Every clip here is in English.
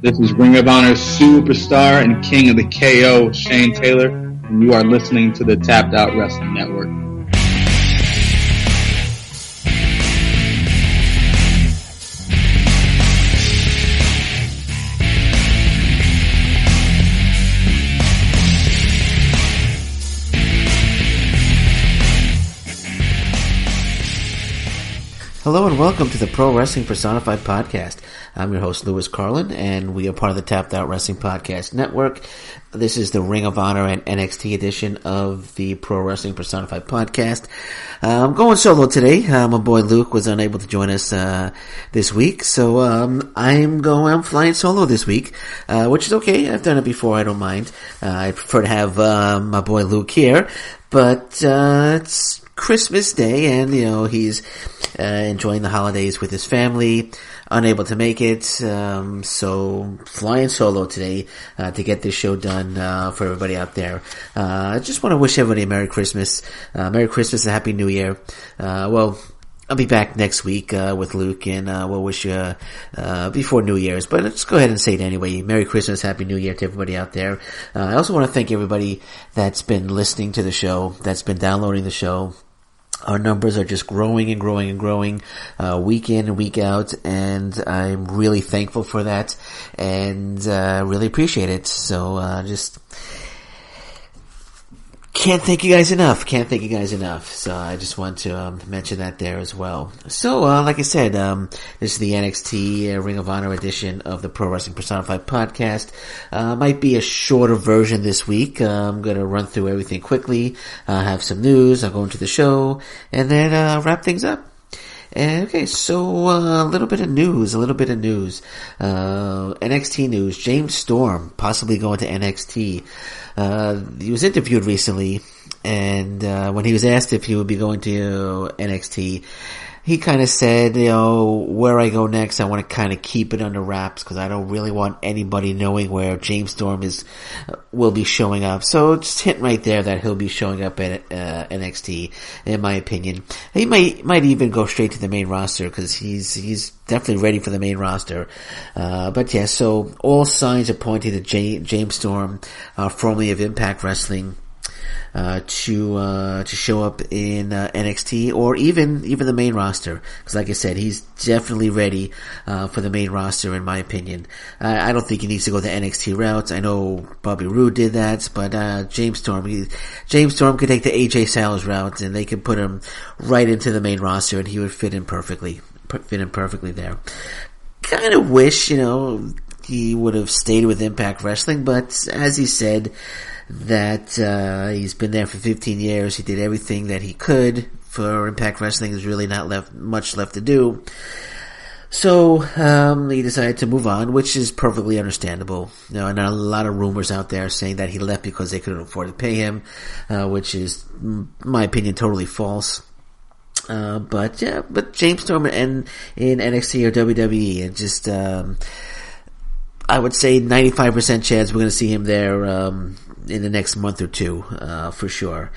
This is Ring of Honor superstar and king of the KO, Shane Taylor, and you are listening to the Tapped Out Wrestling Network. Hello and welcome to the Pro Wrestling Personified podcast. I'm your host, Louis Carlin, and we are part of the Tapped Out Wrestling Podcast Network. This is the Ring of Honor and NXT edition of the Pro Wrestling Personified podcast. I'm going solo today. My boy Luke was unable to join us this week, so I'm flying solo this week, which is okay. I've done it before. I don't mind. I prefer to have my boy Luke here, but it's Christmas Day, and he's enjoying the holidays with his family. Unable to make it, so flying solo today to get this show done for everybody out there. I just want to wish everybody a Merry Christmas, and Happy New Year. Well, I'll be back next week with Luke, and we'll wish you before New Year's. But let's go ahead and say it anyway. Merry Christmas, Happy New Year to everybody out there. I also want to thank everybody that's been listening to the show, that's been downloading the show. Our numbers are just growing and growing and growing, week in and week out, and I'm really thankful for that, and really appreciate it. So just can't thank you guys enough. So I just want to mention that there as well. So like I said, this is the NXT Ring of Honor edition of the Pro Wrestling Personified podcast. Might be a shorter version this week. I'm going to run through everything quickly, have some news, I'll go into the show, and then wrap things up. Okay, so a little bit of news. NXT news. James Storm possibly going to NXT. He was interviewed recently, and when he was asked if he would be going to NXT, he kind of said, where I go next, I want to kind of keep it under wraps because I don't really want anybody knowing where James Storm will be showing up. So just hint right there that he'll be showing up at NXT, in my opinion. He might even go straight to the main roster because he's definitely ready for the main roster. But yeah, so all signs are pointing to James Storm, formerly of Impact Wrestling, to show up in NXT or even the main roster, because like I said, he's definitely ready for the main roster, in my opinion. I don't think he needs to go the NXT route. I know Bobby Roode did that, but James Storm could take the AJ Styles route, and they could put him right into the main roster, and he would fit in perfectly there. Kind of wish he would have stayed with Impact Wrestling, but as he said, that he's been there for 15 years. He did everything that he could for Impact Wrestling. There's really not much left to do. So he decided to move on, which is perfectly understandable. And a lot of rumors out there saying that he left because they couldn't afford to pay him, which is, in my opinion, totally false. But James Storm in NXT or WWE, and just I would say 95% chance we're going to see him there in the next month or two, for sure.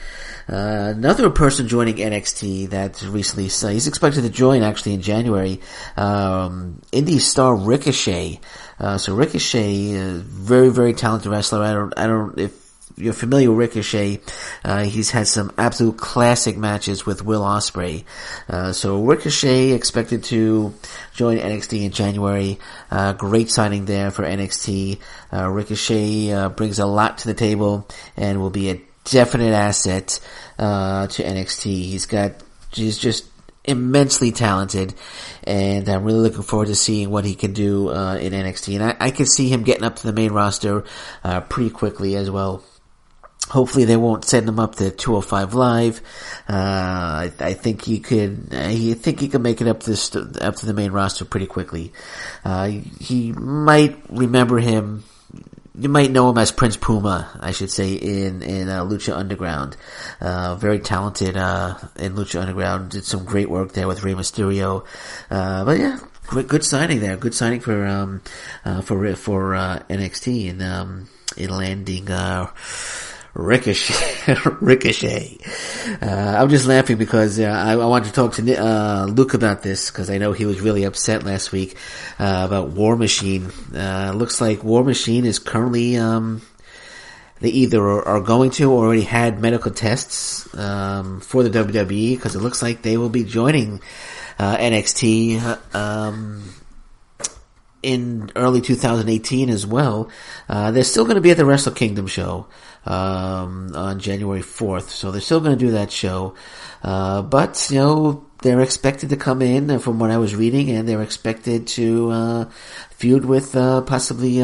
Another person joining NXT that recently, he's expected to join actually in January, indie star Ricochet. So Ricochet is very, very talented wrestler. I don't, if you're familiar with Ricochet, he's had some absolute classic matches with Will Ospreay. So Ricochet expected to join NXT in January. Great signing there for NXT. Ricochet brings a lot to the table and will be a definite asset to NXT. He's just immensely talented, and I'm really looking forward to seeing what he can do in NXT. And I can see him getting up to the main roster pretty quickly as well. Hopefully they won't send him up to 205 Live. I think he could make it up to the main roster pretty quickly. He might remember him. You might know him as Prince Puma, I should say, in Lucha Underground. Very talented in Lucha Underground. Did some great work there with Rey Mysterio. But yeah, good signing there. Good signing for NXT in landing Ricochet. I'm just laughing because I wanted to talk to Luke about this because I know he was really upset last week about War Machine. Looks like War Machine is currently they either are going to or already had medical tests for the WWE because it looks like they will be joining NXT in early 2018 as well. They're still going to be at the Wrestle Kingdom show on January 4th, so they're still going to do that show. But, you know, they're expected to come in, from what I was reading, and they're expected to feud with possibly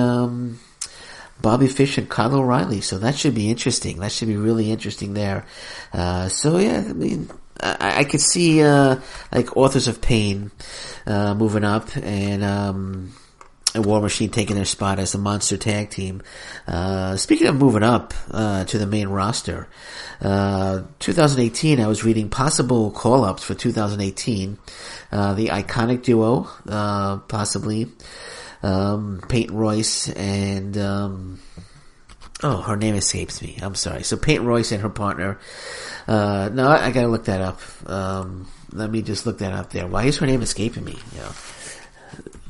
Bobby Fish and Kyle O'Reilly, so that should be interesting. That should be really interesting there. So, yeah, I mean, I could see like Authors of Pain moving up and War Machine taking their spot as the Monster Tag Team. Speaking of moving up to the main roster, 2018, I was reading possible call-ups for 2018. The Iconic Duo, possibly. Peyton Royce and her name escapes me. I'm sorry. So Peyton Royce and her partner. No, I gotta look that up. Let me just look that up there. Why is her name escaping me? You know,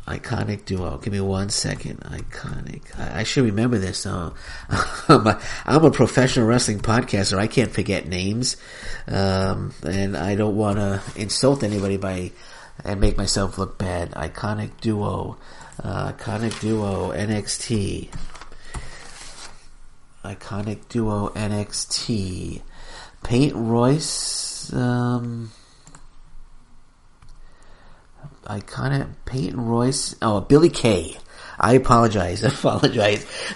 Iconic Duo. Give me 1 second. Iconic. I should remember this. I'm a professional wrestling podcaster. I can't forget names. And I don't want to insult anybody and make myself look bad. Iconic Duo. NXT. Iconic Duo NXT. Peyton Royce, Peyton Royce, Billy Kay. I apologize.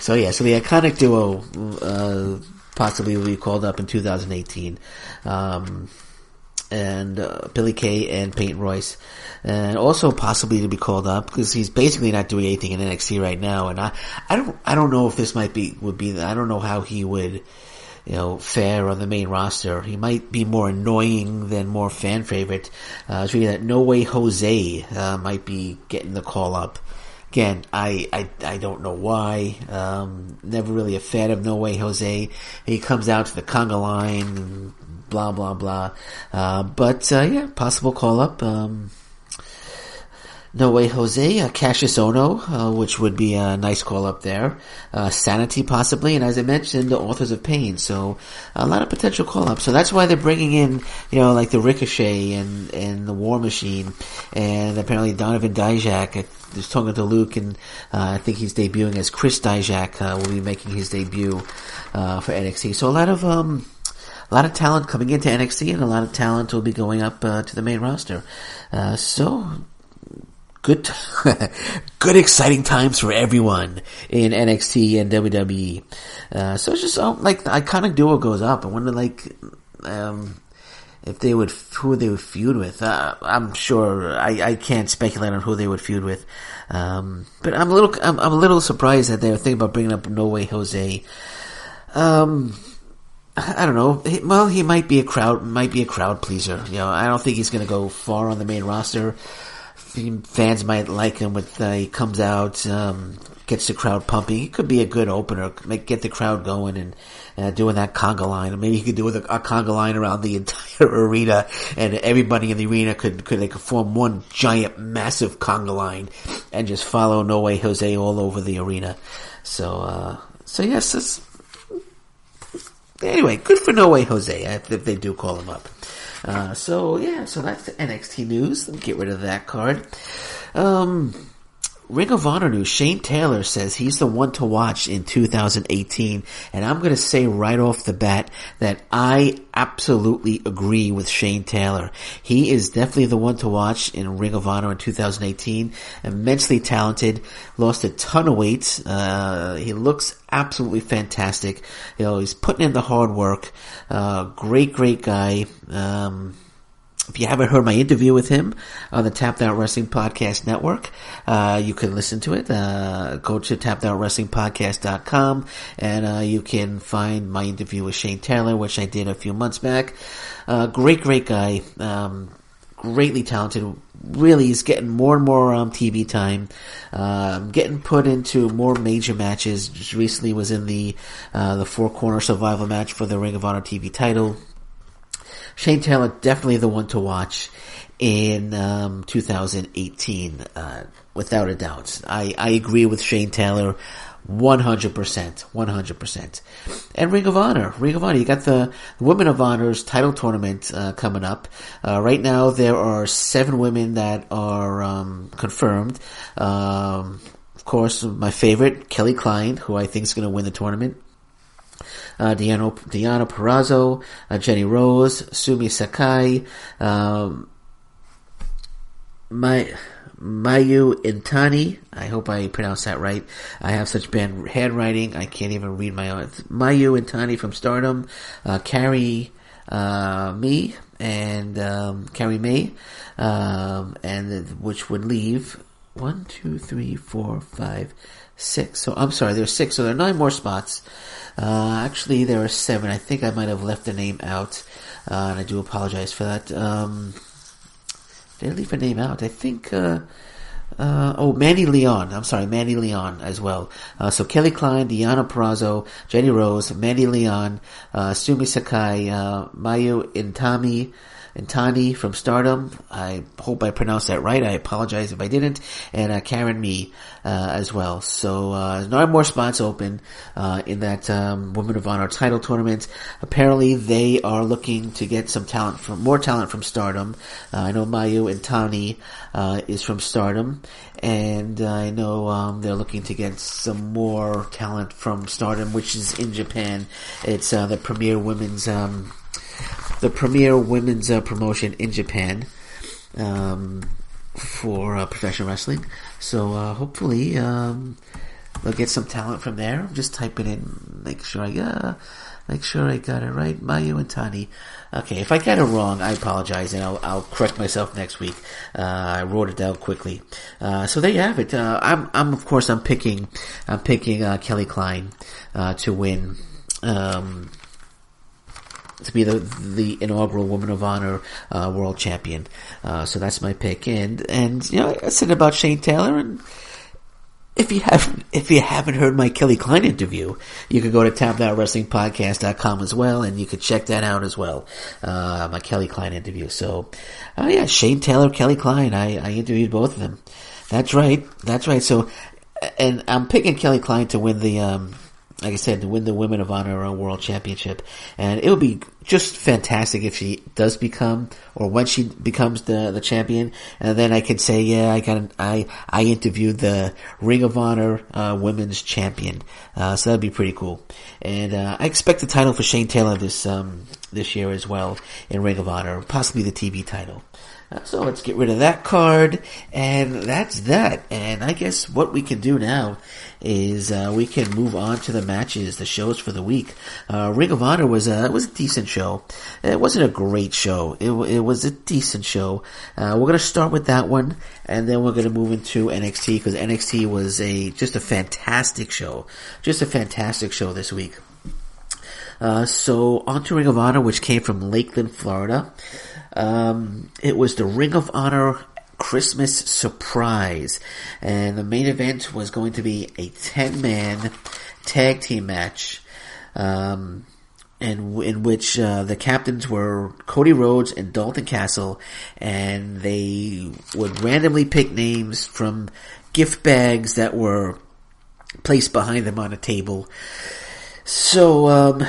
So yeah, so the Iconic Duo, possibly will be called up in 2018. And Billy Kay and Peyton Royce, and also possibly to be called up because he's basically not doing anything in NXT right now. And I don't know if this would be. I don't know how he would, you know, fare on the main roster. He might be more annoying than more fan favorite. I was reading that No Way Jose might be getting the call up. Again, I don't know why. Never really a fan of No Way Jose. He comes out to the conga line and blah, blah, blah. But yeah, possible call up. No Way Jose, Cassius Ohno, which would be a nice call up there. Sanity possibly, and as I mentioned, the Authors of Pain. So a lot of potential call ups. So that's why they're bringing in, you know, like the Ricochet and the War Machine, and apparently Donovan Dijak. I was talking to Luke, and I think he's debuting as Chris Dijak. Will be making his debut for NXT. So a lot of talent coming into NXT, and a lot of talent will be going up to the main roster. So good, exciting times for everyone in NXT and WWE. So it's just like the Iconic Duo goes up. I wonder, like, if they would, who they would feud with. I'm sure I can't speculate on who they would feud with. But I'm a little surprised that they were thinking about bringing up No Way Jose. I don't know. Well, he might be a crowd pleaser. You know, I don't think he's going to go far on the main roster. Fans might like him with, he comes out, gets the crowd pumping. He could be a good opener, get the crowd going and doing that conga line. Or maybe he could do a conga line around the entire arena, and everybody in the arena could form one giant, massive conga line and just follow No Way Jose all over the arena. So yes, anyway, good for No Way Jose if they do call him up. So that's the NXT news. Let me get rid of that card. Ring of Honor news. Shane Taylor says he's the one to watch in 2018. And I'm going to say right off the bat that I absolutely agree with Shane Taylor. He is definitely the one to watch in Ring of Honor in 2018. Immensely talented. Lost a ton of weight. He looks absolutely fantastic. You know, he's putting in the hard work. Great guy. If you haven't heard my interview with him on the Tapped Out Wrestling Podcast Network, you can listen to it. Go to tappedOutWrestlingPodcast.com, and you can find my interview with Shane Taylor, which I did a few months back. Great guy. greatly talented. Really is getting more and more TV time, getting put into more major matches. Just recently was in the Four Corner Survival match for the Ring of Honor TV title. Shane Taylor, definitely the one to watch in 2018, without a doubt. I agree with Shane Taylor 100%. And Ring of Honor, you got the Women of Honor's title tournament coming up. Right now there are 7 women that are confirmed. Of course, my favorite, Kelly Klein, who I think is going to win the tournament. Deanna Purrazzo, Jenny Rose, Sumi Sakai, Mayu Intani, I hope I pronounced that right. I have such bad handwriting, I can't even read my own. Mayu Intani from Stardom, Carrie May, and which would leave 1, 2, 3, 4, 5, 6. So I'm sorry, there's 6, so there are 9 more spots. Actually, there are 7. I think I might have left a name out, and I do apologize for that. Did I leave a name out? I think, Mandy Leon. I'm sorry, Mandy Leon as well. So Kelly Klein, Deanna Purrazzo, Jenny Rose, Mandy Leon, Sumi Sakai, Mayu Intani from Stardom. I hope I pronounced that right. I apologize if I didn't. And Karen Mee as well. So 9 more spots open in that Women of Honor title tournament. Apparently, they are looking to get more talent from Stardom. I know Mayu Intani is from Stardom, and I know they're looking to get some more talent from Stardom, which is in Japan. It's the premier women's promotion in Japan for professional wrestling. So hopefully they'll get some talent from there. I'm just typing in, make sure I got it right. Mayu Intani. Okay, if I got it wrong, I apologize, and I'll correct myself next week. I wrote it down quickly. So there you have it. I'm picking Kelly Klein to win. To be the inaugural Woman of Honor world champion. So that's my pick. And I said about Shane Taylor, and if you haven't heard my Kelly Klein interview, you can go to tapthatwrestlingpodcast.com as well, and you can check that out as well. My Kelly Klein interview. So Shane Taylor, Kelly Klein, I interviewed both of them. That's right. So, and I'm picking Kelly Klein to win like I said, to win the Women of Honor World Championship. And it would be just fantastic if she does become, or when she becomes the champion. And then I could say, I interviewed the Ring of Honor Women's Champion. So that'd be pretty cool. And I expect the title for Shane Taylor this year as well in Ring of Honor, possibly the TV title. So let's get rid of that card, and that's that. And I guess what we can do now is we can move on to the matches, the shows for the week. Ring of Honor was a decent show. It wasn't a great show. It was a decent show. We're going to start with that one, and then we're going to move into NXT, because NXT was just a fantastic show. Just a fantastic show this week. So on to Ring of Honor, which came from Lakeland, Florida. It was the Ring of Honor Christmas surprise, and the main event was going to be a 10-man tag team match, and in which the captains were Cody Rhodes and Dalton Castle, and they would randomly pick names from gift bags that were placed behind them on a table. So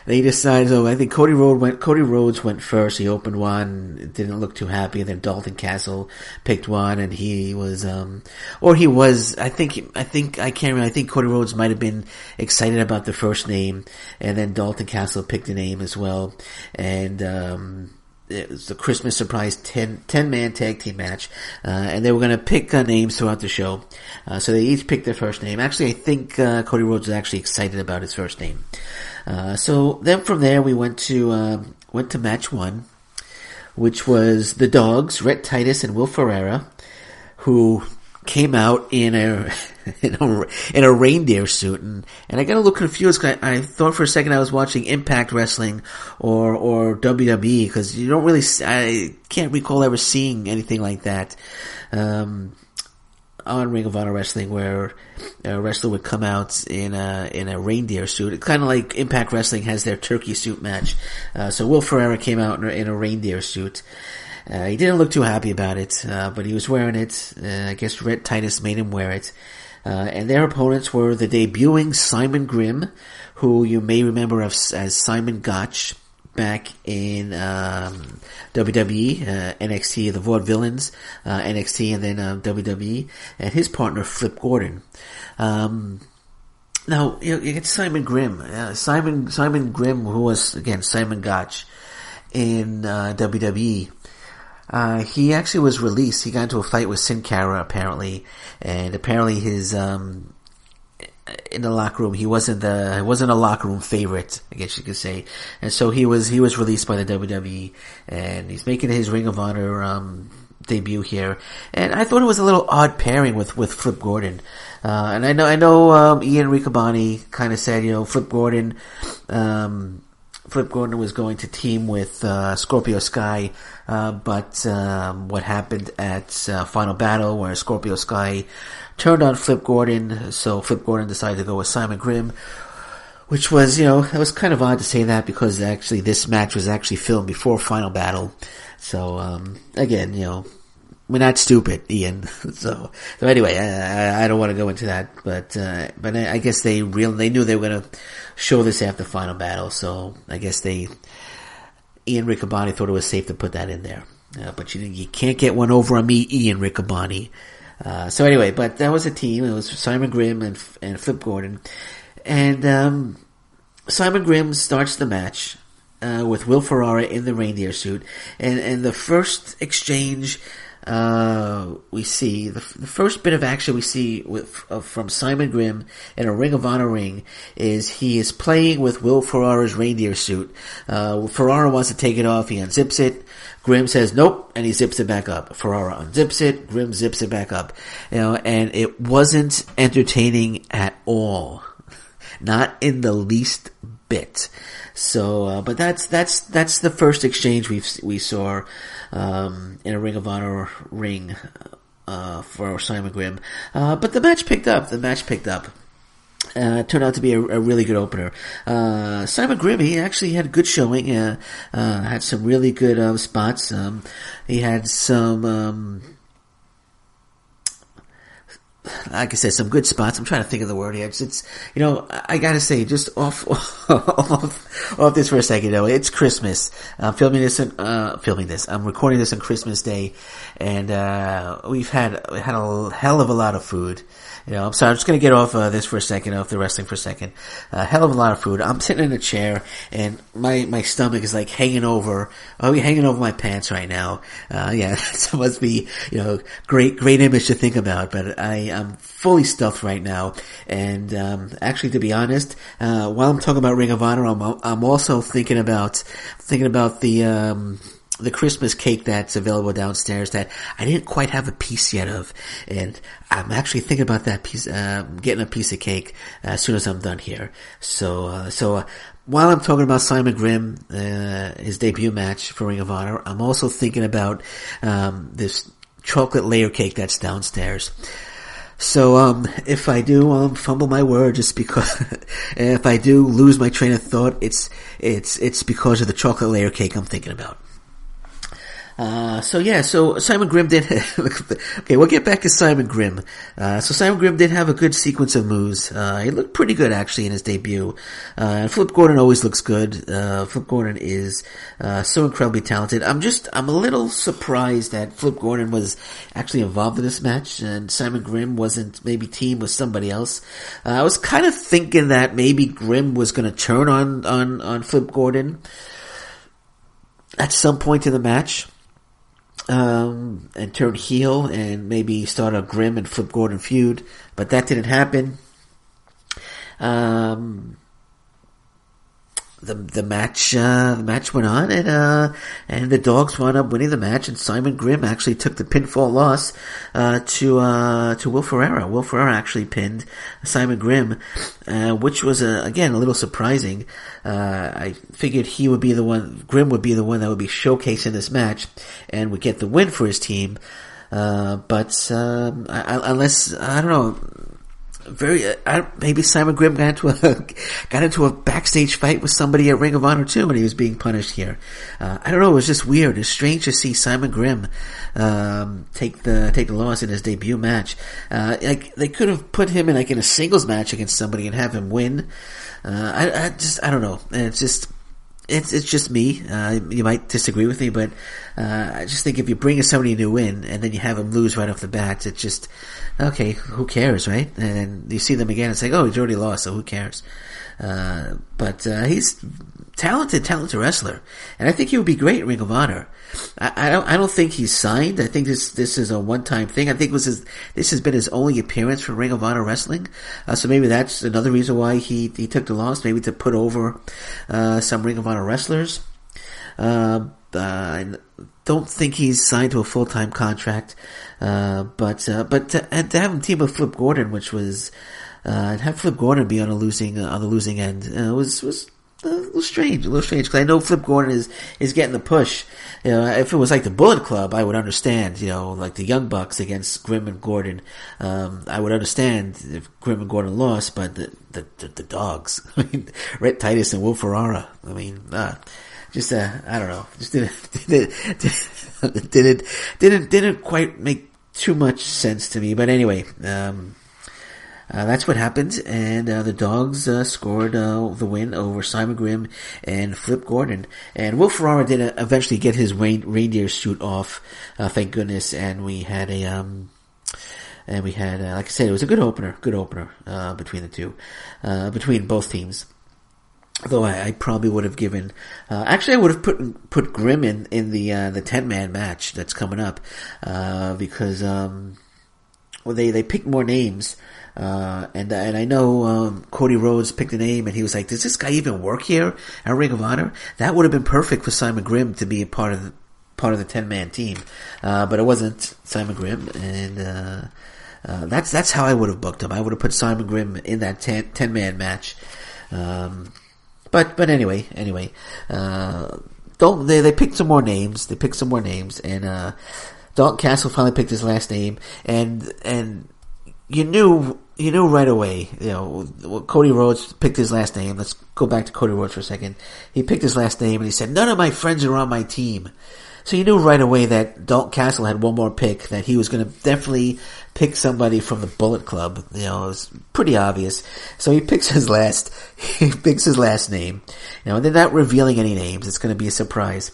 they decided, I think Cody Rhodes went first. He opened one, didn't look too happy, and then Dalton Castle picked one, and I think Cody Rhodes might have been excited about the first name, and then Dalton Castle picked a name as well, and it was the Christmas surprise 10-man tag team match, and they were going to pick names throughout the show. So they each picked their first name. Actually, I think Cody Rhodes was actually excited about his first name. So then from there we went to match 1, which was the Dogs, Rhett Titus and Will Ferreira, who came out in a in a reindeer suit, and I got a little confused. I thought for a second I was watching Impact Wrestling or WWE, because you don't really. I can't recall ever seeing anything like that on Ring of Honor Wrestling, where a wrestler would come out in a reindeer suit. It's kind of like Impact Wrestling has their turkey suit match. So Will Ferrara came out in a reindeer suit. He didn't look too happy about it, but he was wearing it. I guess Rhett Titus made him wear it. And their opponents were the debuting Simon Grimm, who you may remember as Simon Gotch back in WWE, NXT, the Vaudevillains, NXT, and then WWE, and his partner Flip Gordon. Now you get Simon Grimm, Simon Grimm, who was again Simon Gotch in WWE. He actually was released. He got into a fight with Sin Cara apparently, and apparently his in the locker room he wasn't a locker room favorite, I guess you could say, and so he was released by the WWE, and he's making his Ring of Honor debut here. And I thought it was a little odd pairing with Flip Gordon, and I know Ian Riccaboni kind of said, Flip Gordon was going to team with Scorpio Sky, but what happened at Final Battle, where Scorpio Sky turned on Flip Gordon, so Flip Gordon decided to go with Simon Grimm, which was, it was kind of odd to say that, because actually this match was actually filmed before Final Battle. So again, we're not stupid, Ian. So anyway, I don't want to go into that, but I guess they knew they were going to show this after Final Battle, so I guess Ian Riccaboni thought it was safe to put that in there. But you can't get one over on me, Ian Riccaboni. So anyway, but that was a team. It was Simon Grimm and Flip Gordon, and Simon Grimm starts the match with Will Ferrara in the reindeer suit, and the first exchange we see, the first bit of action we see from Simon Grimm in a Ring of Honor ring is he is playing with Will Ferrara's reindeer suit. Ferrara wants to take it off. He unzips it. Grimm says nope, and he zips it back up. Ferrara unzips it. Grimm zips it back up. And it wasn't entertaining at all. Not in the least bit. So, but that's the first exchange we saw in a Ring of Honor ring for Simon Grimm. But the match picked up. Turned out to be a really good opener. Simon Grimm, he actually had a good showing. Had some really good spots. He had some like I said, some good spots. I'm trying to think of the word here. It's I gotta say, just off this for a second, it's Christmas. I'm filming this. I'm recording this on Christmas Day, and we've had a hell of a lot of food. I'm sorry, I'm just gonna get off this for a second, off the wrestling for a second. Hell of a lot of food. I'm sitting in a chair, and my stomach is like hanging over my pants right now. Yeah, that must be, great image to think about, but I'm fully stuffed right now. And, actually, to be honest, while I'm talking about Ring of Honor, I'm also thinking about the Christmas cake that's available downstairs that I didn't quite have a piece yet of, and I'm actually thinking about that piece, getting a piece of cake as soon as I'm done here. So while I'm talking about Simon Grimm, his debut match for Ring of Honor, I'm also thinking about this chocolate layer cake that's downstairs. So, if I do, fumble my word, just because, if I do lose my train of thought, it's because of the chocolate layer cake I'm thinking about. So Simon Grimm did, okay, we'll get back to Simon Grimm. So Simon Grimm did have a good sequence of moves. He looked pretty good actually in his debut. And Flip Gordon always looks good. Flip Gordon is, so incredibly talented. I'm a little surprised that Flip Gordon was actually involved in this match and Simon Grimm wasn't maybe teamed with somebody else. I was kind of thinking that maybe Grimm was gonna turn on Flip Gordon at some point in the match. And turn heel and maybe start a Grimm and Flip Gordon feud, but that didn't happen. the match went on, and the Dogs wound up winning the match, and Simon Grimm actually took the pinfall loss to Will Ferreira. Will Ferreira actually pinned Simon Grimm, which was again a little surprising. I figured Grimm would be the one that would be showcasing this match and would get the win for his team. But unless I don't know. Maybe Simon Grimm got into a backstage fight with somebody at Ring of Honor too, and he was being punished here. I don't know. It was just weird. It's strange to see Simon Grimm take the loss in his debut match. Like they could have put him in a singles match against somebody and have him win. I don't know. It's just me. You might disagree with me, but I just think if you bring somebody new in and then you have him lose right off the bat, it's just okay. Who cares, right? And then you see them again, it's like, oh, he's already lost, so who cares? But he's talented wrestler, and I think he would be great in Ring of Honor. I don't think he's signed. I think this is a one-time thing. I think this has been his only appearance for Ring of Honor wrestling. So maybe that's another reason why he took the loss, maybe to put over some Ring of Honor wrestlers. I don't think he's signed to a full-time contract. But to have him team with Flip Gordon, which was have Flip Gordon be on the losing end, was a little strange, because I know Flip Gordon is getting the push. You know, if it was like the Bullet Club, I would understand, like the Young Bucks against Grimm and Gordon. I would understand if Grimm and Gordon lost, but the Dogs, I mean, Rhett Titus and Will Ferrara, I mean, I don't know, just didn't quite make too much sense to me. But anyway, that's what happened, and the Dogs scored the win over Simon Grimm and Flip Gordon. And Will Ferrara did eventually get his reindeer suit off, thank goodness. And we had like I said, it was a good opener between the two, between both teams. Though I probably would have given, actually I would have put Grimm in the 10-man match that's coming up, because they picked more names. And I know Cody Rhodes picked a name, and he was like, "Does this guy even work here at Ring of Honor?" That would have been perfect for Simon Grimm to be a part of the 10-man team, but it wasn't Simon Grimm, and that's how I would have booked him. I would have put Simon Grimm in that 10-man match. But anyway, they picked some more names. And Dalton Castle finally picked his last name, and you knew right away, Cody Rhodes picked his last name. Let's go back to Cody Rhodes for a second. He picked his last name, and he said, "None of my friends are on my team." So you knew right away that Dalton Castle had one more pick, that he was going to definitely pick somebody from the Bullet Club. It was pretty obvious. So he picks his last name. And they're not revealing any names. It's going to be a surprise.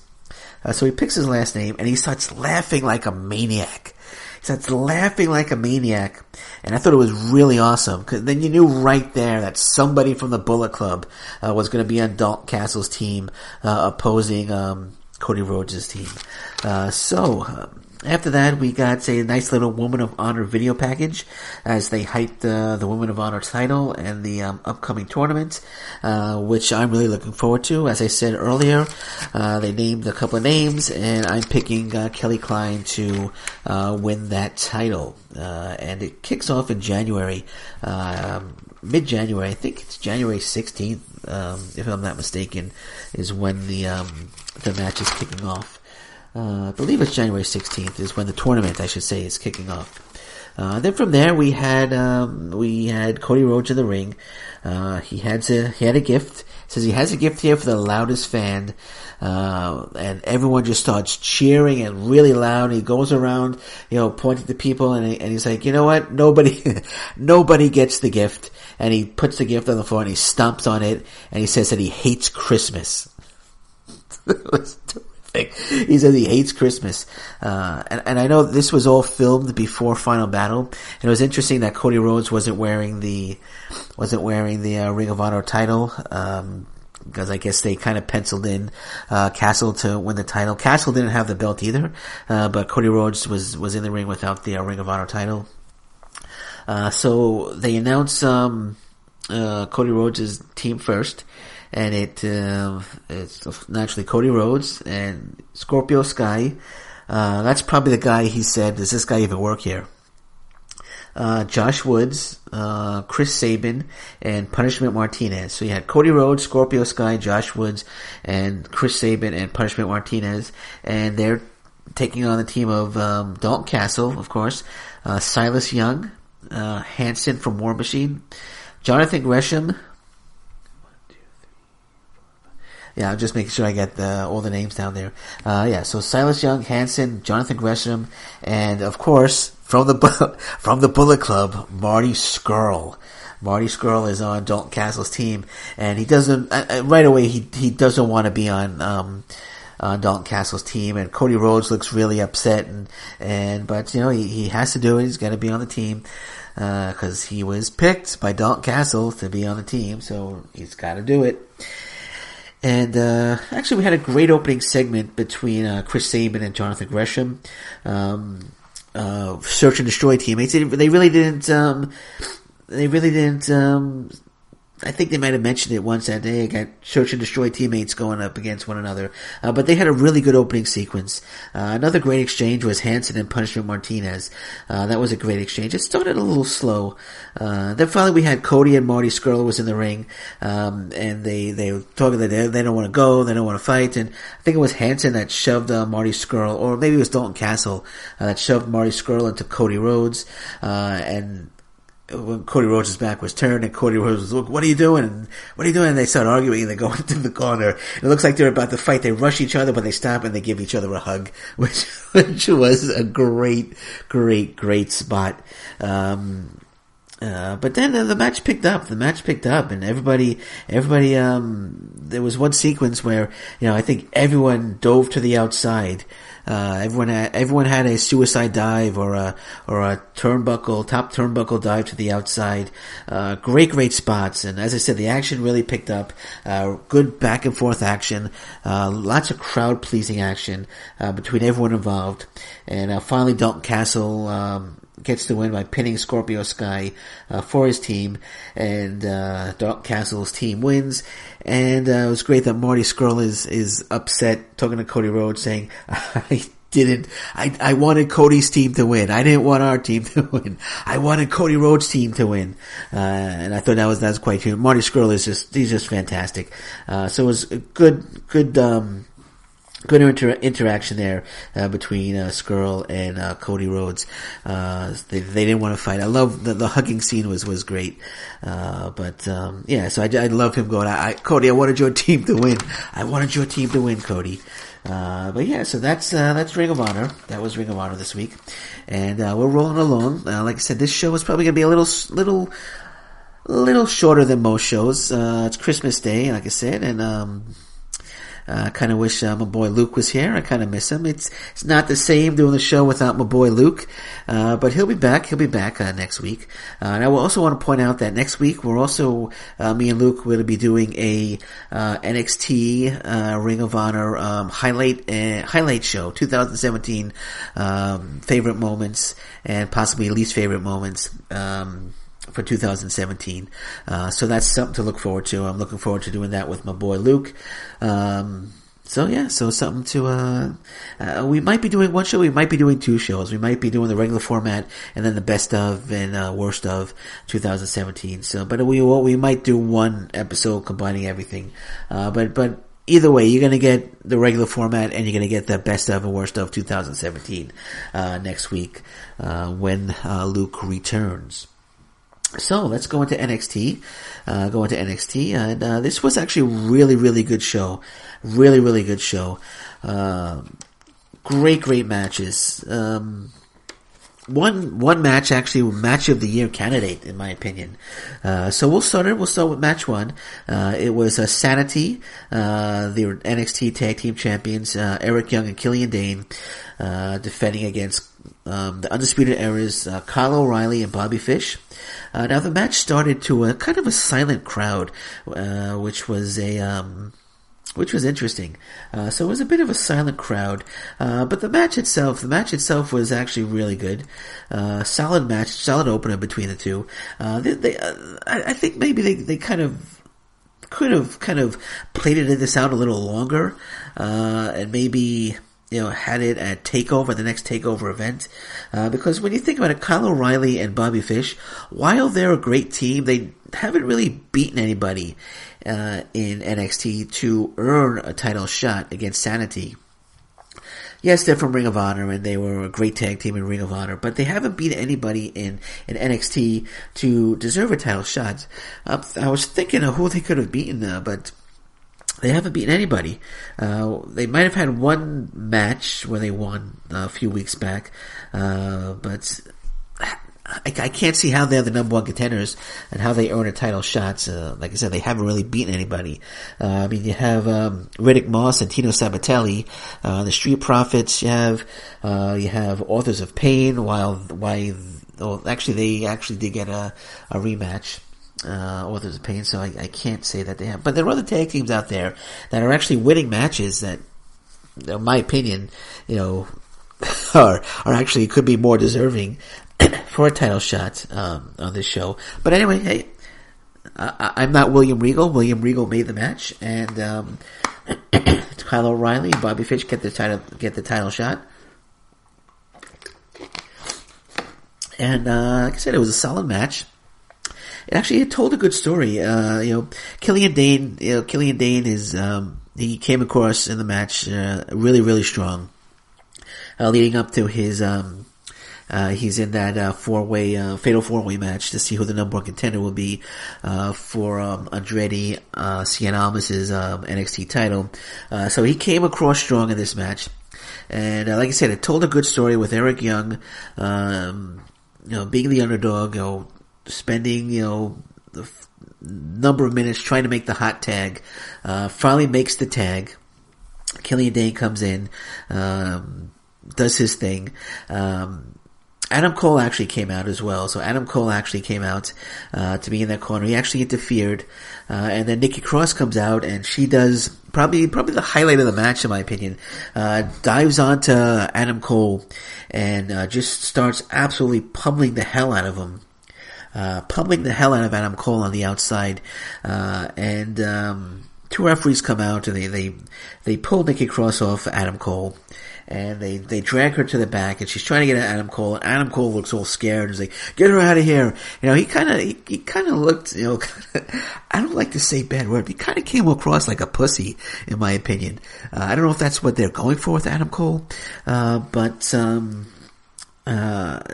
So he picks his last name, and he starts laughing like a maniac. And I thought it was really awesome, because then you knew right there that somebody from the Bullet Club was going to be on Dalton Castle's team, opposing Cody Rhodes' team. So after that, we got a nice little Woman of Honor video package as they hyped the Woman of Honor title and the upcoming tournament, which I'm really looking forward to. As I said earlier, they named a couple of names, and I'm picking Kelly Klein to win that title. And it kicks off in January, mid-January. I think it's January 16th, if I'm not mistaken, is when the match is kicking off. I believe it's January 16th is when the tournament, I should say, is kicking off. Then from there we had Cody Rhodes in the ring. He had a gift. It says he has a gift here for the loudest fan. And everyone just starts cheering and really loud. He goes around, pointing to people, and he's like, "You know what? Nobody gets the gift." And he puts the gift on the floor and he stomps on it, and he says that he hates Christmas. It was terrific. He says he hates Christmas. And I know this was all filmed before Final Battle. And it was interesting that Cody Rhodes wasn't wearing the Ring of Honor title, because I guess they kind of penciled in Castle to win the title. Castle didn't have the belt either, but Cody Rhodes was in the ring without the Ring of Honor title. So they announced Cody Rhodes' team first, and it's naturally Cody Rhodes and Scorpio Sky. That's probably the guy he said, does this guy even work here? Josh Woods, Chris Sabin, and Punishment Martinez. So you had Cody Rhodes, Scorpio Sky, Josh Woods, and Chris Sabin and Punishment Martinez, and they're taking on the team of Dalton Castle, of course, Silas Young, Hanson from War Machine, Jonathan Gresham. Yeah, I'm just making sure I get all the names down there. So Silas Young, Hanson, Jonathan Gresham, and of course, from the Bullet Club, Marty Scurll. Marty Scurll is on Dalton Castle's team, and he doesn't, right away, he doesn't want to be on Dalton Castle's team, and Cody Rhodes looks really upset, but he has to do it. He's got to be on the team, cause he was picked by Dalton Castle to be on the team, so he's got to do it. And actually, we had a great opening segment between Chris Sabin and Jonathan Gresham. Search and Destroy teammates. They really didn't. I think they might have mentioned it once that day. Got Search and Destroy teammates going up against one another. But they had a really good opening sequence. Another great exchange was Hanson and Punishment Martinez. That was a great exchange. It started a little slow. Then finally we had Cody and Marty Scurll was in the ring. And they were talking that they don't want to go, they don't want to fight. And I think it was Hanson that shoved Marty Scurll, or maybe it was Dalton Castle, that shoved Marty Scurll into Cody Rhodes. And when Cody Rhodes' back was turned, and Cody Rhodes was, look, what are you doing? What are you doing? And they start arguing, and they go into the corner. It looks like they're about to fight. They rush each other, but they stop and they give each other a hug, which was a great spot. But then the match picked up. And everybody, there was one sequence where, I think everyone dove to the outside. Everyone had a suicide dive or a top turnbuckle dive to the outside. Great spots. And as I said, the action really picked up. Good back and forth action. Lots of crowd pleasing action, between everyone involved. And, finally Dalton Castle, gets the win by pinning Scorpio Sky, for his team. And, Dalton Castle's team wins. And, it was great that Marty Scurll is upset, talking to Cody Rhodes, saying, I wanted Cody's team to win. I didn't want our team to win. I wanted Cody Rhodes' team to win. And I thought that was quite cute. Marty Scurll he's just fantastic. So it was a good interaction there, between, Scurll and, Cody Rhodes. They didn't want to fight. I love the hugging scene was great. So I love him going, Cody, I wanted your team to win. I wanted your team to win, Cody. So that's Ring of Honor. That was Ring of Honor this week. And, we're rolling along. Like I said, this show is probably gonna be a little shorter than most shows. It's Christmas Day, like I said, and, I kind of wish my boy Luke was here. I kind of miss him. It's not the same doing the show without my boy Luke, but he'll be back. He'll be back next week. And I will also want to point out that next week we're also me and Luke will be doing a NXT Ring of Honor highlight show, 2017 favorite moments and possibly least favorite moments. For 2017. So that's something to look forward to. I'm looking forward to doing that with my boy Luke. So something to, we might be doing one show, we might be doing two shows. We might be doing the regular format and then the best of and, worst of 2017. But we might do one episode combining everything. But either way, you're gonna get the regular format and you're gonna get the best of and worst of 2017, next week, when, Luke returns. So let's go into NXT. And this was actually a really good show. Really good show. Great matches. One match, actually, match of the year candidate, in my opinion. So we'll start with match one. It was Sanity, the NXT Tag Team Champions, Eric Young and Killian Dane, defending against the Undisputed Era's Kyle O'Reilly and Bobby Fish. Now the match started to a kind of a silent crowd, which was interesting. So it was a bit of a silent crowd, but the match itself was actually really good. Solid match, solid opener between the two. I think maybe they kind of could have kind of plated this out a little longer, and maybe, had it at TakeOver, the next TakeOver event. Because when you think about it, Kyle O'Reilly and Bobby Fish, while they're a great team, they haven't really beaten anybody, in NXT to earn a title shot against Sanity. Yes, they're from Ring of Honor, and they were a great tag team in Ring of Honor, but they haven't beat anybody in NXT to deserve a title shot. I was thinking of who they could have beaten, but they haven't beaten anybody. They might have had one match where they won a few weeks back, but I can't see how they're the number one contenders and how they earn a title shot. Like I said, they haven't really beaten anybody. You have Riddick Moss and Tino Sabatelli, the Street Profits. You have Authors of Pain. They actually did get a rematch. Authors of Pain. So I can't say that they have. But there are other tag teams out there that are actually winning matches that, in my opinion, are actually could be more deserving for a title shot on this show. But anyway, hey, I'm not William Regal. William Regal made the match, and Kyle O'Reilly and Bobby Fish get the title shot. And like I said, it was a solid match. It told a good story. Killian Dane is he came across in the match really, really strong, leading up to his he's in that fatal four-way match to see who the number one contender will be for Andrade Cien Almas's NXT title. So he came across strong in this match, and like I said, it told a good story with Eric Young, being the underdog, spending the number of minutes trying to make the hot tag. Finally makes the tag. Killian Dane comes in, does his thing. Adam Cole actually came out as well. So Adam Cole actually came out to be in that corner. He actually interfered. And then Nikki Cross comes out, and she does probably the highlight of the match, in my opinion. Dives onto Adam Cole and just starts absolutely pummeling the hell out of him. Pummeling the hell out of Adam Cole on the outside. And two referees come out, and they pull Nikki Cross off Adam Cole. And they drag her to the back, and she's trying to get at Adam Cole, and Adam Cole looks all scared. He's like, "Get her out of here!" He kind of looked, I don't like to say bad word, but he kind of came across like a pussy, in my opinion. I don't know if that's what they're going for with Adam Cole, but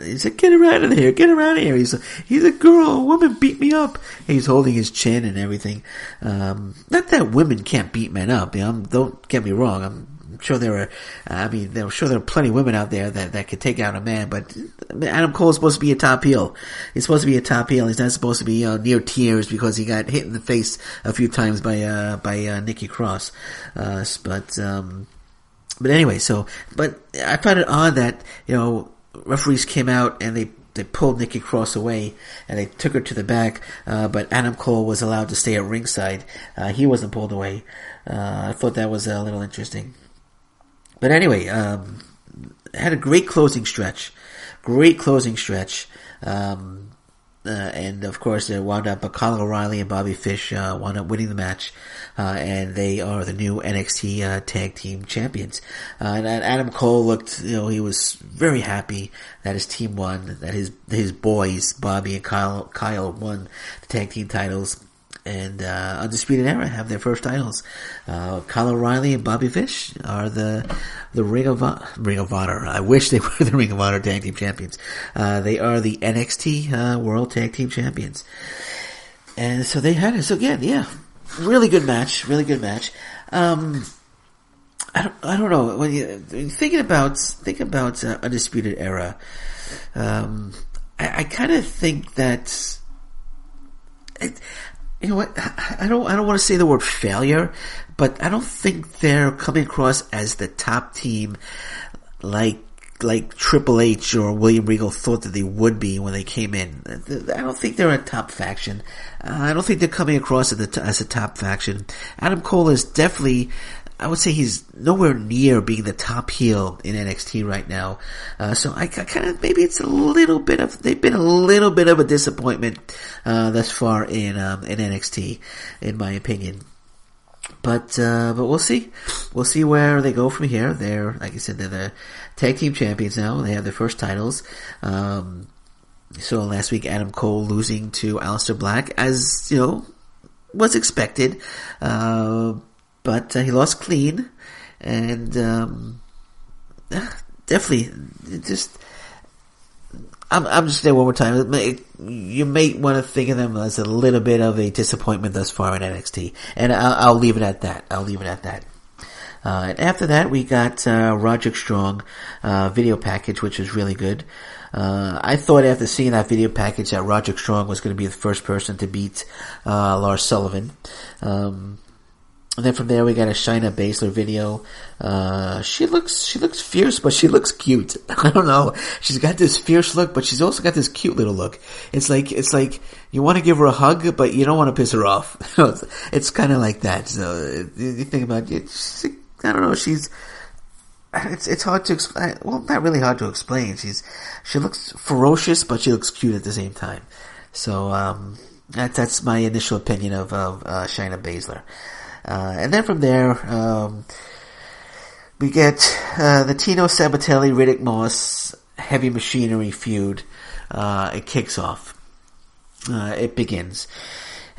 he's like, "Get her out of here! Get her out of here!" He's a girl, a woman beat me up. He's holding his chin and everything. Not that women can't beat men up. Don't get me wrong. I'm sure there are plenty of women out there that could take out a man, but Adam Cole is supposed to be a top heel. He's supposed to be a top heel. He's not supposed to be near tears because he got hit in the face a few times by Nikki Cross. But anyway, but I find it odd that referees came out and they pulled Nikki Cross away and they took her to the back, but Adam Cole was allowed to stay at ringside. He wasn't pulled away. I thought that was a little interesting. But anyway, had a great closing stretch. And of course, it wound up Kyle O'Reilly and Bobby Fish wound up winning the match, and they are the new NXT Tag Team Champions. And Adam Cole looked, he was very happy that his team won, that his boys Bobby and Kyle won the tag team titles. And Undisputed Era have their first titles. Kyle O'Reilly and Bobby Fish are the Ring of Honor. I wish they were the Ring of Honor Tag Team Champions. They are the NXT World Tag Team Champions. And so they had it. So again, yeah, really good match. I don't know, when you think about Undisputed Era. I kind of think that. You know what? I don't want to say the word failure, but I don't think they're coming across as the top team like Triple H or William Regal thought that they would be when they came in. I don't think they're a top faction. I don't think they're coming across as a top faction. Adam Cole is definitely, I would say he's nowhere near being the top heel in NXT right now. So I kind of, maybe it's they've been a little bit of a disappointment, thus far in NXT, in my opinion. But we'll see. We'll see where they go from here. They're, like I said, they're the tag team champions now. They have their first titles. So last week, Adam Cole losing to Aleister Black, as, was expected. But he lost clean. And definitely, I'm just there one more time. You may want to think of them as a little bit of a disappointment thus far in NXT. And I'll leave it at that. And after that, we got Roderick Strong video package, which was really good. I thought after seeing that video package that Roderick Strong was going to be the first person to beat Lars Sullivan. And then from there we got a Shayna Baszler video. She looks fierce, but she looks cute. I don't know. She's got this fierce look, but she's also got this cute little look. It's like you want to give her a hug, but you don't want to piss her off. It's kind of like that. So you think about it. I don't know. It's hard to explain. Well, not really hard to explain. She looks ferocious, but she looks cute at the same time. So that's my initial opinion of Shayna Baszler. And then from there, we get the Tino Sabatelli, Riddick Moss, Heavy Machinery feud. It kicks off. It begins.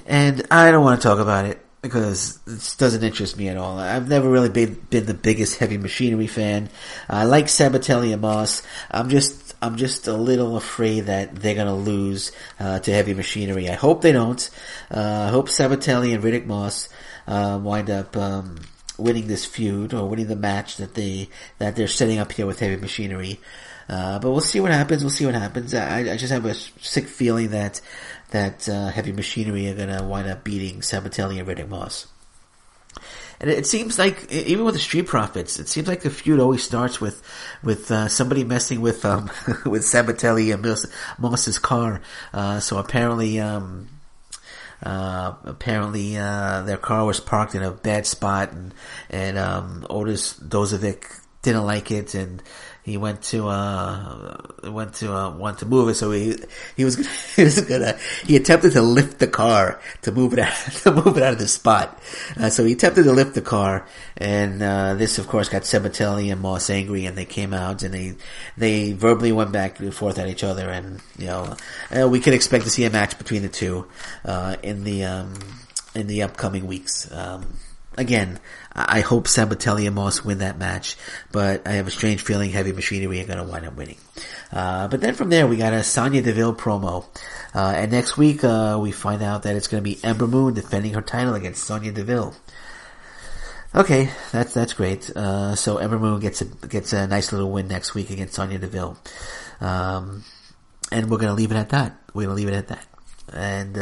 And I don't want to talk about it because it doesn't interest me at all. I've never really been the biggest Heavy Machinery fan. I like Sabatelli and Moss. I'm just a little afraid that they're gonna lose to Heavy Machinery. I hope they don't. I hope Sabatelli and Riddick Moss wind up winning this feud or winning the match that they're setting up here with Heavy Machinery. But we'll see what happens. I just have a sick feeling that Heavy Machinery are gonna wind up beating Sabatelli and Riddick Moss. And it seems like, even with the Street Profits, it seems like the feud always starts with somebody messing with Sabatelli and Moss's car. So apparently their car was parked in a bad spot, and Otis Dozovic didn't like it, and he want to move it. So he attempted to lift the car to move it out of the spot. So he attempted to lift the car, and this of course got Sabatelli and Moss angry, and they came out and they verbally went back and forth at each other, and we can expect to see a match between the two in the upcoming weeks. Again, I hope Sabatelli and Moss win that match, but I have a strange feeling Heavy Machinery are going to wind up winning. But then from there, we got a Sonya Deville promo. And next week, we find out that it's going to be Ember Moon defending her title against Sonya Deville. Okay, that's great. So Ember Moon gets a nice little win next week against Sonya Deville. And we're going to leave it at that. And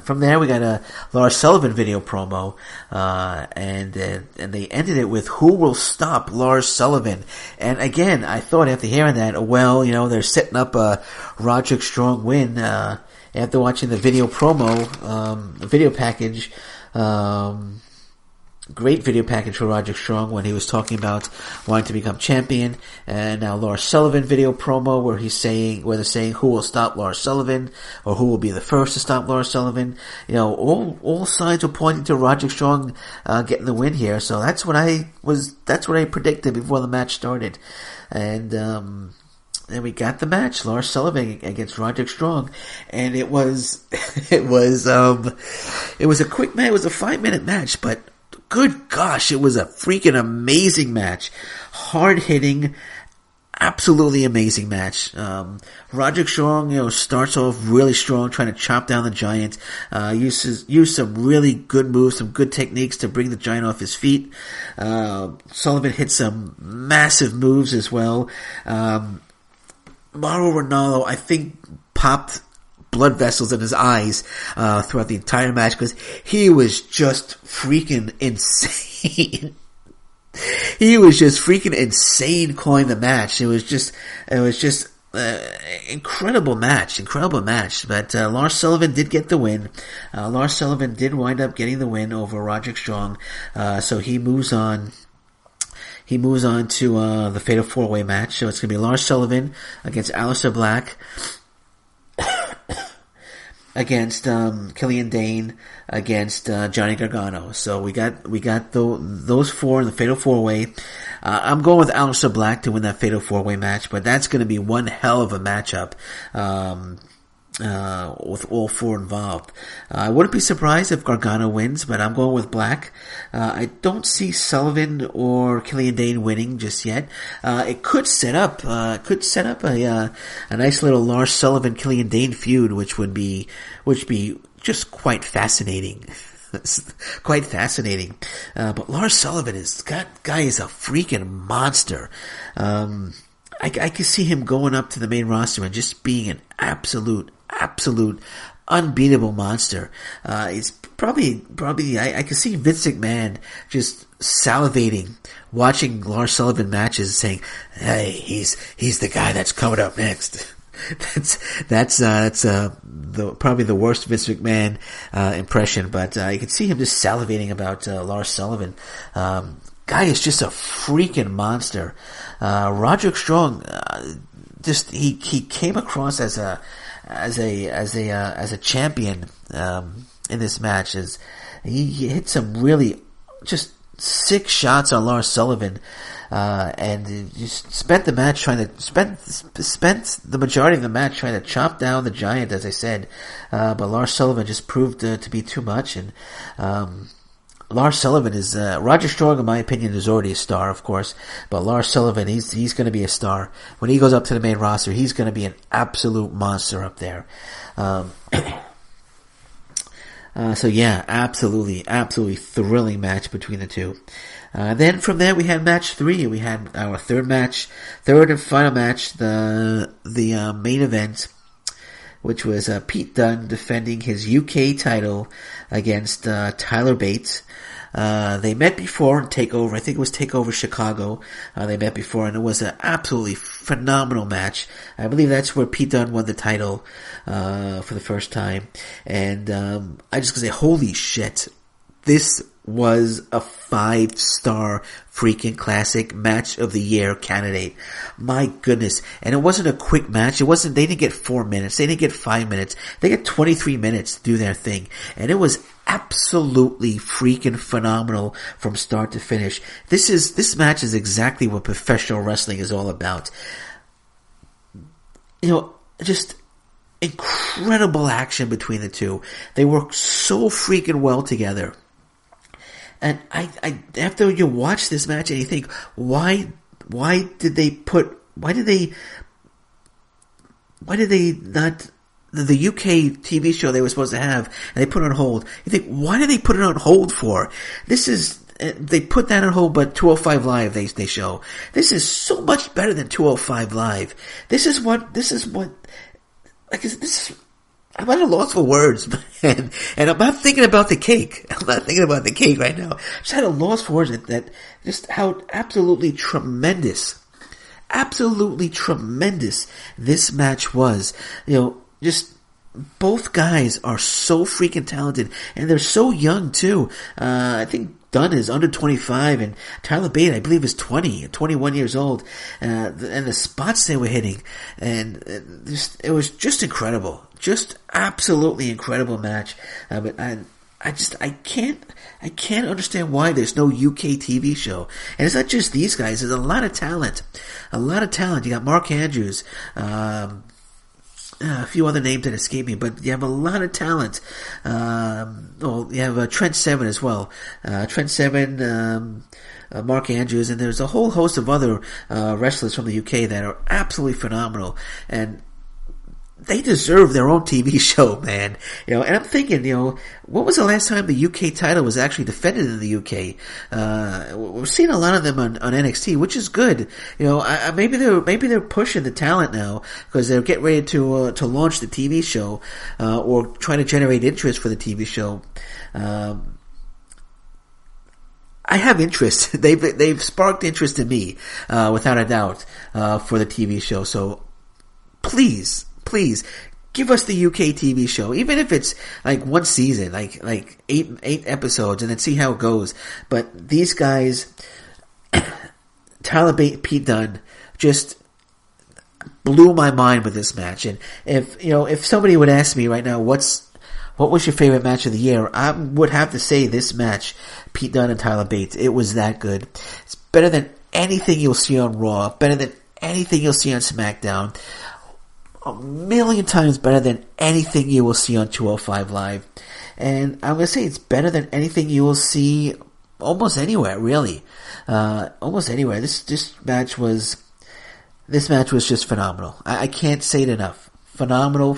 from there we got a Lars Sullivan video promo, and they ended it with "Who will stop Lars Sullivan?" And again, I thought after hearing that, they're setting up a Roderick Strong win. After watching the video promo, the video package, great video package for Roderick Strong when he was talking about wanting to become champion. And now Lars Sullivan video promo where they're saying who will stop Lars Sullivan, or who will be the first to stop Lars Sullivan. All signs were pointing to Roderick Strong getting the win here. So that's what I predicted before the match started. And then we got the match, Lars Sullivan against Roderick Strong, and it was a quick match. It was a 5-minute match, but good gosh, it was a freaking amazing match. Hard-hitting, absolutely amazing match. Roderick Strong, starts off really strong, trying to chop down the Giant. Used some really good moves, some good techniques to bring the Giant off his feet. Sullivan hit some massive moves as well. Mauro Ranallo, I think, popped blood vessels in his eyes throughout the entire match because he was just freaking insane. He was just freaking insane calling the match. It was just incredible match. But Lars Sullivan did get the win. Lars Sullivan did wind up getting the win over Roderick Strong. So he moves on. He moves on to the Fatal 4-Way match. So it's going to be Lars Sullivan against Aleister Black, against Killian Dane, against Johnny Gargano. So we got those four in the Fatal 4-Way. I'm going with Aleister Black to win that Fatal 4-Way match, but that's going to be one hell of a matchup with all four involved. I wouldn't be surprised if Gargano wins, but I'm going with Black. I don't see Sullivan or Killian Dane winning just yet. It could set up a nice little Lars Sullivan Killian Dane feud, which would be just quite fascinating. Quite fascinating. But Lars Sullivan guy is a freaking monster. I can see him going up to the main roster and just being an absolute unbeatable monster. It's probably I can see Vince McMahon just salivating watching Lars Sullivan matches, saying, "Hey, he's the guy that's coming up next." That's probably the worst Vince McMahon impression, but you can see him just salivating about Lars Sullivan. Guy is just a freaking monster. Roderick Strong, just he came across as a champion in this match. As he hit some really just sick shots on Lars Sullivan, and just spent the majority of the match trying to chop down the Giant, as I said. But Lars Sullivan just proved to be too much, and Lars Sullivan is Roger Strong, in my opinion, is already a star, of course. But Lars Sullivan, he's going to be a star when he goes up to the main roster. He's going to be an absolute monster up there. So yeah, absolutely thrilling match between the two. Then from there we had match 3. We had our third and final match, the main event, which was Pete Dunne defending his UK title against Tyler Bate. They met before in TakeOver. I think it was TakeOver Chicago. They met before, and it was an absolutely phenomenal match. I believe that's where Pete Dunne won the title for the first time. And I just gotta say, holy shit, this was a 5-star freaking classic match of the year candidate. My goodness. And it wasn't a quick match. They didn't get 4 minutes. They didn't get 5 minutes. They got 23 minutes to do their thing. And it was absolutely freaking phenomenal from start to finish. This match is exactly what professional wrestling is all about. You know, just incredible action between the two. They work so freaking well together. And I after you watch this match and you think, why did they not, the UK TV show they were supposed to have, and they put it on hold. You think, why did they put it on hold for? They put that on hold, but 205 Live they show. This is so much better than 205 Live. I'm at a loss for words, and I'm not thinking about the cake. I'm not thinking about the cake right now. I'm just at a loss for words that just how absolutely tremendous this match was. You know, just both guys are so freaking talented, and they're so young too. I think Dunne is under 25, and Tyler Bate, I believe, is 21 years old. And the spots they were hitting, and it was just incredible. Just absolutely incredible match. But I can't understand why there's no UK TV show. And it's not just these guys. There's a lot of talent. You got Mark Andrews, a few other names that escape me, but you have a lot of talent. You have Trent Seven as well. Trent Seven, Mark Andrews, and there's a whole host of other wrestlers from the UK that are absolutely phenomenal. And they deserve their own TV show, man. You know, and I'm thinking, what was the last time the UK title was actually defended in the UK? We're seeing a lot of them on NXT, which is good. Maybe they're pushing the talent now because they're getting ready to launch the TV show, or trying to generate interest for the TV show. I have interest. They've sparked interest in me, without a doubt, for the TV show. So, please, give us the UK TV show, even if it's like one season, like eight episodes, and then see how it goes. But these guys, Tyler Bate, Pete Dunne, just blew my mind with this match. And if somebody would ask me right now, what was your favorite match of the year, I would have to say this match, Pete Dunne and Tyler Bate. It was that good. It's better than anything you'll see on Raw, better than anything you'll see on SmackDown, a million times better than anything you will see on 205 Live. And I'm going to say it's better than anything you will see almost anywhere, really. Almost anywhere. This match was just phenomenal. I can't say it enough. Phenomenal.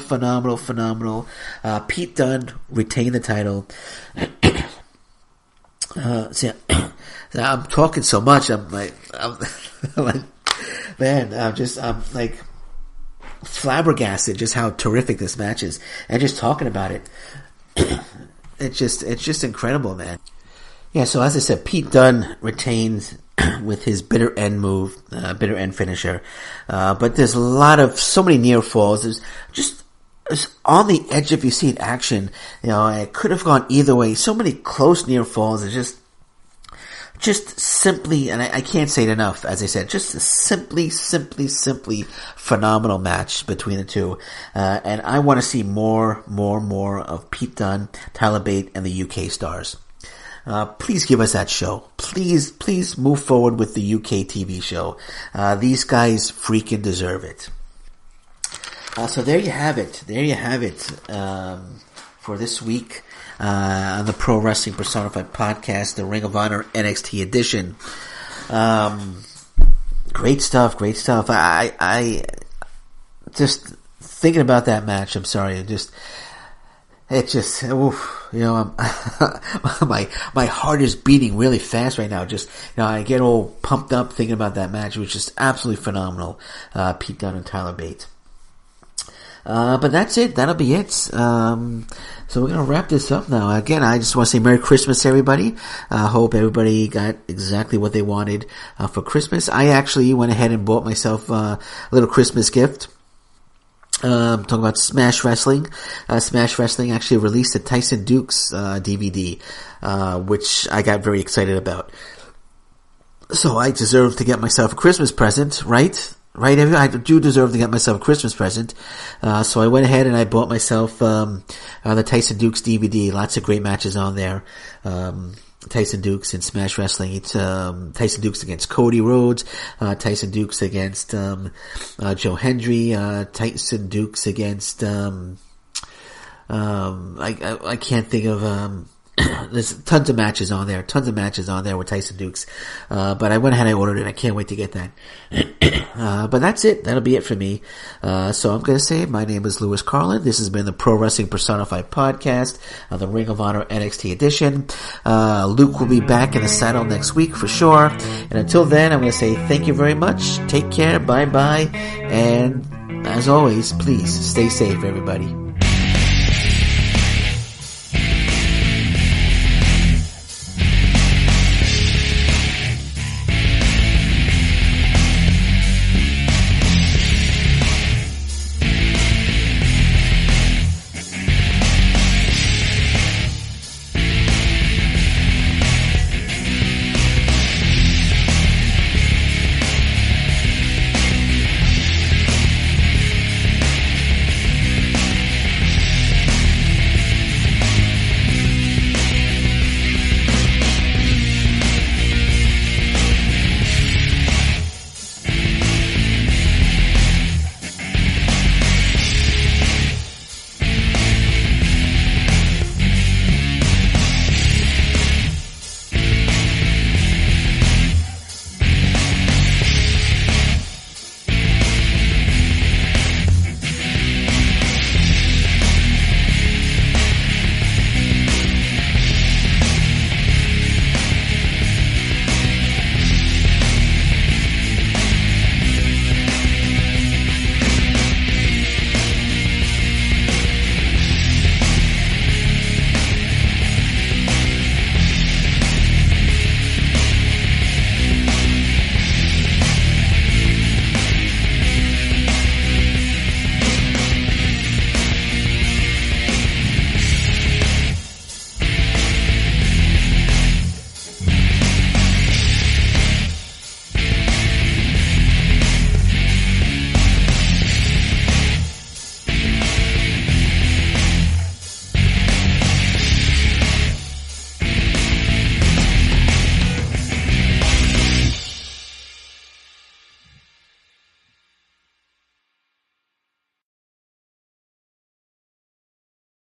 Pete Dunne retained the title. I'm talking so much. I'm like, man, I'm like flabbergasted just how terrific this match is, and just talking about it, it's just incredible, man. Yeah, so as I said, Pete Dunne retains with his bitter end move, bitter end finisher, but there's so many near falls. There's just on the edge of your seat action. It could have gone either way. So many close near falls. It's just simply, and I can't say it enough, as I said, just a simply phenomenal match between the two. And I want to see more of Pete Dunne, Tyler Bate, and the UK stars. Please give us that show. Please move forward with the UK TV show. These guys freaking deserve it. So there you have it. For this week. On the Pro Wrestling Personified podcast, the Ring of Honor NXT edition. Great stuff. I just thinking about that match. I'm sorry. My heart is beating really fast right now. I get all pumped up thinking about that match. It was just absolutely phenomenal. Pete Dunne and Tyler Bate. But that's it. That'll be it. So we're going to wrap this up now. Again, I just want to say Merry Christmas, everybody. Hope everybody got exactly what they wanted for Christmas. I actually went ahead and bought myself a little Christmas gift. Talking about Smash Wrestling. Smash Wrestling actually released a Tyson Dukes DVD, which I got very excited about. So I deserve to get myself a Christmas present, right? Right, I do deserve to get myself a Christmas present. So I went ahead and I bought myself the Tyson Dukes DVD. Lots of great matches on there. Tyson Dukes in Smash Wrestling. It's Tyson Dukes against Cody Rhodes, Tyson Dukes against Joe Hendry, Tyson Dukes against I can't think of there's tons of matches on there with Tyson Dukes. But I went ahead and I ordered it. I can't wait to get that. But that's it. That'll be it for me. So I'm going to say my name is Lewis Carlin. This has been the Pro Wrestling Personified podcast, the Ring of Honor NXT edition. Luke will be back in the saddle next week for sure. And until then, I'm going to say thank you very much. Take care. Bye-bye. And as always, please stay safe, everybody.